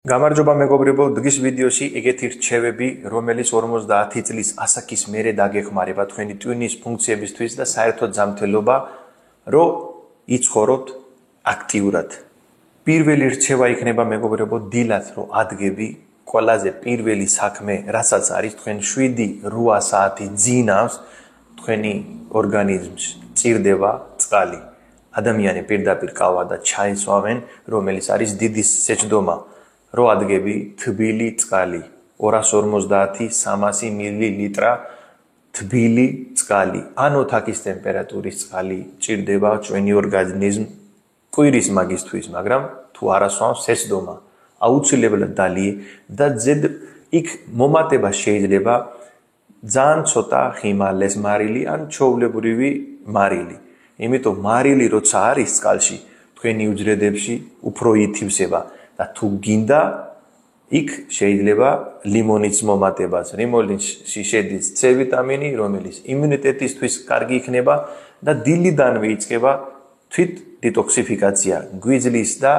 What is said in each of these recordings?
გამარჯობა მეგობრებო, დღის ვიდეოში ეგეთი რჩევები, რომელიც 50 წლის ასაკის მერე დაგეხმარება თქვენი ტვინის ფუნქციებისთვის და საერთოდ ზამთელობა, რომ იცხოვროთ აქტიურად. პირველი რჩევა იქნება მეგობრებო, დილას რომ ადგები, ყველაზე პირველი საქმე, რასაც არის თქვენ 7-8 საათი ძინავს თქვენი ორგანიზმში წირდება წყალი. ადამიანი პირდაპირ ყავა და ჩაის ვავენ, რომელიც არის დიდი სეჭდომა. რო ადგები თბილი წყალი 250-300 მილilitrა თბილი წყალი ან ოთახის ტემპერატურის წყალი ჭირდება ჩვენი ორგანიზმ კვირის მაგისთვის, მაგრამ თუ არასვამს სეჭდომა აუცილებლად დალიე და ზედ იქ მომატება შეიძლება ძალიან ცოტა ხიმალეს მარილი ან ჩოვლებრივი მარილი. იმიტომ მარილი როცა არის წყალში თქვენი უჯრედებში უფრო ითივსება. და თუ გინდა იქ შეიძლება ლიმონის მომატებას, ლიმონში შედის C ვიტამინი, რომელიც იმუნიტეტისთვის კარგი იქნება და დილიდანვე იწყება თვით დეტოქსიფიკაცია გვიზლის და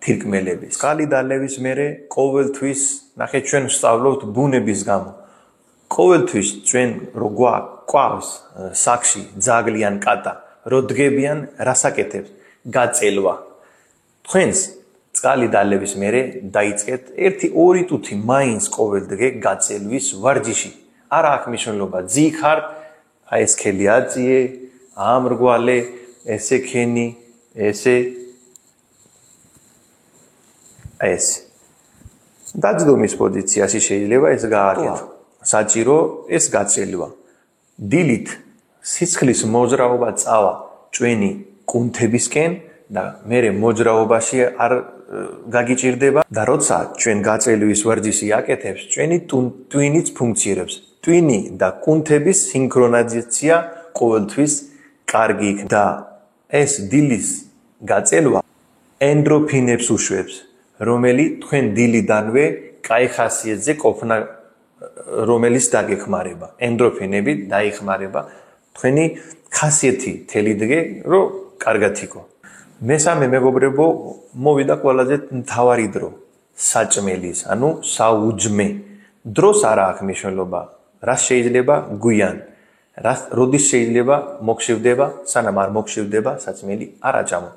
თირკმელების. წყალი დალევის მერე ყოველთვის ნახეთ ჩვენ ვსწავლობთ ბუნების გამო. ყოველთვის ჩვენ რო გვაქვს საქში ძაღლიან კატა, რო დგებიან რასაკეთებს? გაწელვა. თქვენს წყალი დალევის მერე დაიწყეთ 1-2 წუთი მაინც ყოველდღე გაწელვის ვარჯიში. არა აქვს მნიშვნელობა ძი ხარ, აი ეს ხელი აწიე, ამრგვალე, ესე ხენი, ესე აი ეს. დაძდომის პოზიციაში შეიძლება ეს გააკეთო. საჭირო ეს გაწელვა. დილით სიცხლის მოძრაობა წავა ჩვენი კუნთებისკენ და მერე მოძრაობაში არ გაგიჭირდება და როცა ჩვენ გაწელვის ვარჯიში აკეთებს, ჩვენი ტვინიც ფუნქციონირებს. ტვინი და კუნთების სინქრონიზაცია ყოველთვის კარგი იქნება და ეს დილის გაწელვა ენდორფინებს უშვებს, რომელიც თქვენ დილიდანვე კაი ხასიათზე ყოფნა რომელიც დაგეხმარება. ენდორფინები დაიხმარება თქვენი ხასიათი თელი დღე რომ კარგად იქო. მესამე მეგობრებო, მოვიდა ყველაზე მთავარი დრო, საჭმელის, ანუ საუჯმე. დროს არ აქვს მნიშვნელობა, რას შეიძლება გვიან, როდის შეიძლება მოგშევდება, სანამ არ მოგშევდება საჭმელი არ აჭამო.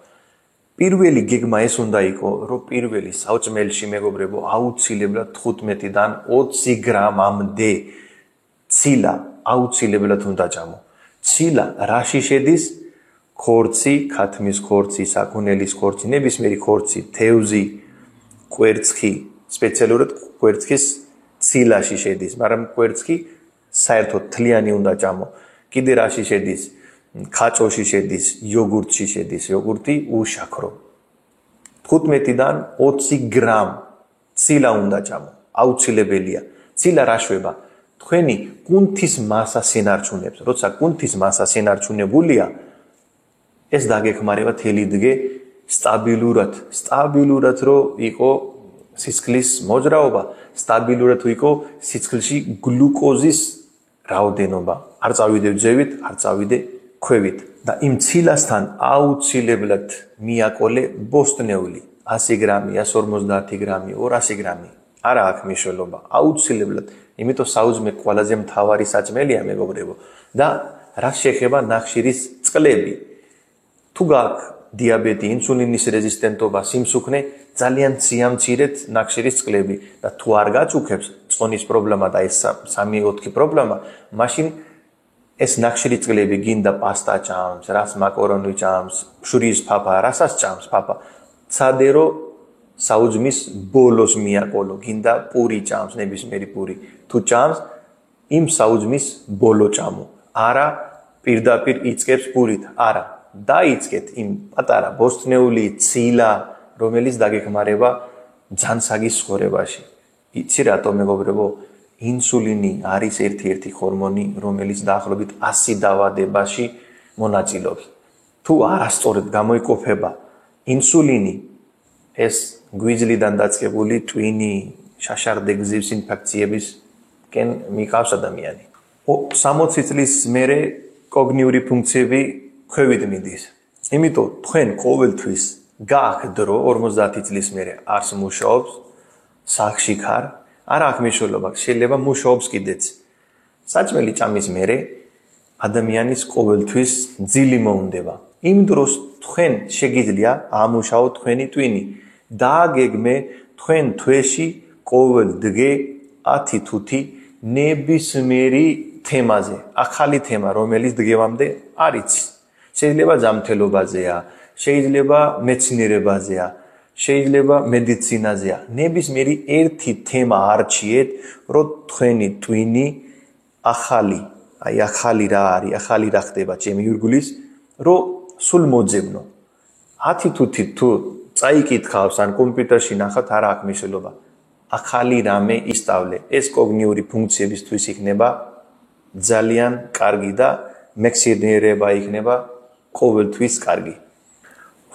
პირველი გეგმა ეს უნდა იყოს, რომ პირველი საჭმელში მეგობრებო, აუცილებლად 15-დან 20 გრამამდე ცილა აუცილებლად უნდა ჭამო. ცილა რაში შედის? ხორცი, ქათმის ხორცი, საქონელის ხორცი, ნებისმიერი ხორცი, თევზი, კვერცხი, სპეციალურად კვერცხის ცილაში შედის, მაგრამ კვერცხი საერთოდ თლიანი უნდა ჭამო. კიდე რაში შედის? ხაჭოში შედის, იოგურტში შედის, იოგურტი უშაქრო. 15-დან 20 გრამ ცილა უნდა ჭამო. აუცილებელია. ცილა რა შვება? თქვენი კუნთის მასას ენარჩუნებს. როცა კუნთის მასა ენარჩუნებულია, ეს დაგეხმარება თელი დღე სტაბილურად რომ იყო სისხლის მოძრაობა, სტაბილურად იყო სისხლში გლუკოზის რაოდენობა. არ წავიდე ძევით, არ წავიდე ქვევით და იმ ცილასთან აუცილებლად მიაკოლე ბოსტნეული 100 გრამი, 150 გრამი, 200 გრამი. არა აქვს მნიშვნელობა, აუცილებლად. იმიტომ საუჯმე ყველაზე მთავარი საჭმელია მეგობრებო და რაც შეეხება ნახშირის წყლები. თუ გაქვს დიაბეტი, ინსულინის რეზისტენტობა, სიმსუქნე, ძალიან სიამცირეთ ნახშირის წყლები და თუ არ გაჭუქებს წყონის პრობლემა და ეს 3-4 პრობლემა, მაშინ ეს ნახშირის წყლები გინდა პასტა ჭამს, რას მაკარონი ჭამს, შურის ფაფა, რასაც ჭამს ფაფა. ცადერო საუჯმის ბოლოს მიაკოლო, გინდა პური ჭამს, ნებისმიერი პური. თუ ჭამს, იმ საუჯმის ბოლო ჭამო. არა პირდაპირ იწყებს პურით, არა. დაიწყეთ იმ პატარა ბოსტნეული ცილა, რომელიც დაგეხმარება ძანსაგის ცხოვრებაში. იცი რატო მეგობრებო? ინსულინი არის ერთ-ერთი ჰორმონი, რომელიც დაახლოებით 100 დაავადებაში მონაწილეობს. თუ არასწორად გამოიყოფება ინსულინი, ეს გვიზლიდან დაწყებული ტვინი, შაშარდე გზის ინფექციებისკენ მიყავს ადამიანი. 60 წლის მერე კოგნიური ფუნქციები ქვევით მიდის. იმიტომ თქვენ ყოველთვის გააქვს დრო 50 წლის მერე არს მუშაობს სახში ხარ, არ აქვს მნიშვნელობა, შეიძლება მუშაობს კიდეც. საჭმელი ჭამის მერე ადამიანის ყოველთვის ძილი მოუნდება. იმ დროს თქვენ შეგიძლია ამუშაოთ თქვენი ტვინი. დააგეგმე თქვენ თვეში ყოველ დღე 10 თუთი ნებისმიერი თემაზე, ახალი თემა, რომელიც დღევამდე არ იცის. შეიძლება ჯანმრთელობაზეა, შეიძლება მეცნიერებაზეა, შეიძლება მედიცინაზეა. ნებისმიერი ერთი თემა არჩიეთ, რომ თქვენი ტვინი ახალი, ახალი რა არის, ახალი რა ხდება ჩემი ირგვლივ, რომ სულ მოძებნო. 10 თუთი თუ წაიკითხავს ან კომპიუტერში ნახავთ, არ აქვს მნიშვნელობა. ახალი რამე ისწავლე. ეს კოგნიტიური ფუნქციებისთვის იქნება ძალიან კარგი და მეცნიერება იქნება ყოველთვის კარგი.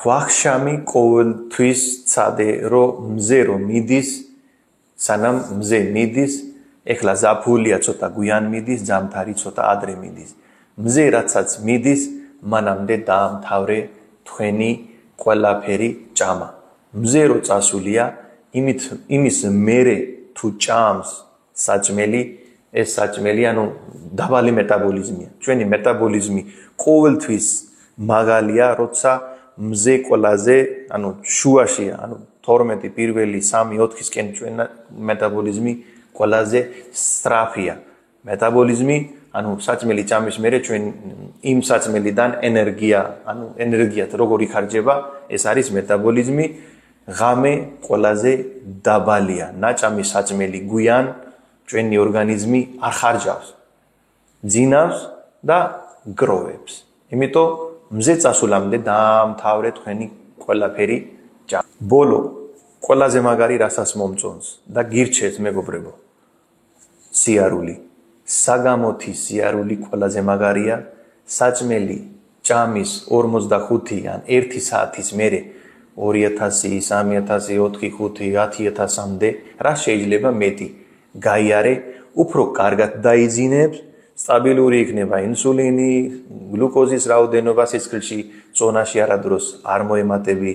ვახშამი ყოველთვის ცადე, რომ მზე რომ მიდის, სანამ მზე მიდის, ეხლა ზაფხულია ცოტა გვიან მიდის, ზამთარი ცოტა ადრე მიდის. მზე რაცაც მიდის, მანამდე დაამთავრე თქვენი ყველაფერი ჭამა. მზე რო წასულია, იმის მერე თუ ჭამს საჭმელი, ეს საჭმელი ანუ დაბალი მეტაბოლიზმია. ჩვენი მეტაბოლიზმი ყოველთვის მაგალია, როცა მზე ყველაზე, ანუ შუაშია, ანუ 12 პირველი 3-4-ისკენ ჩვენ მეტაბოლიზმი ყველაზე სწრაფია. მეტაბოლიზმი, ანუ საჭმელი ჭამის მერე ჩვენ იმ საჭმელიდან ენერგია, ანუ ენერგიათ როგორ იხარჯება, ეს არის მეტაბოლიზმი. ღამე ყველაზე დაბალია. ნაჭამი საჭმელი გვიან ჩვენი ორგანიზმი არ ხარჯავს. ძინავს და გროვებს. იმიტომ მზე წასულამდე დაამთავრე თქვენი ყველაფერი ჭამა. ბოლო ყველაზე მაგარი რასაც მომწონს და გირჩევთ მეგობრებო. სიარული. საგამოთი სიარული ყველაზე მაგარია. საჭმელი ჭამის 45 ან 1 საათის მერე 2000, 3000, 4, 5, 10000-მდე რა შეიძლება მეტი გაიარე, უფრო კარგად დაიძინებს, სტაბილური იქნება ინსულინი, გლუკოზის რაოდენობა სისხლში, წონაში არადროს არ მოემატები,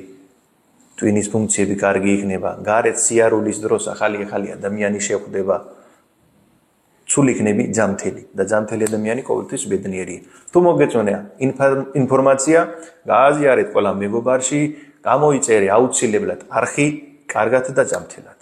ტვინის ფუნქციები კარგი იქნება, გარეთ სიარულის დროს ახალი ადამიანი შეხვდება, სულ იქნები ჯანმრთელი და ჯანმრთელი ადამიანი ყოველთვის ბედნიერია. თუ მოგეწონა ინფორმაცია, გააზიარეთ ყველა მეგობარში, გამოიწერე აუცილებლად არხი, კარგად და ჯანმრთელად.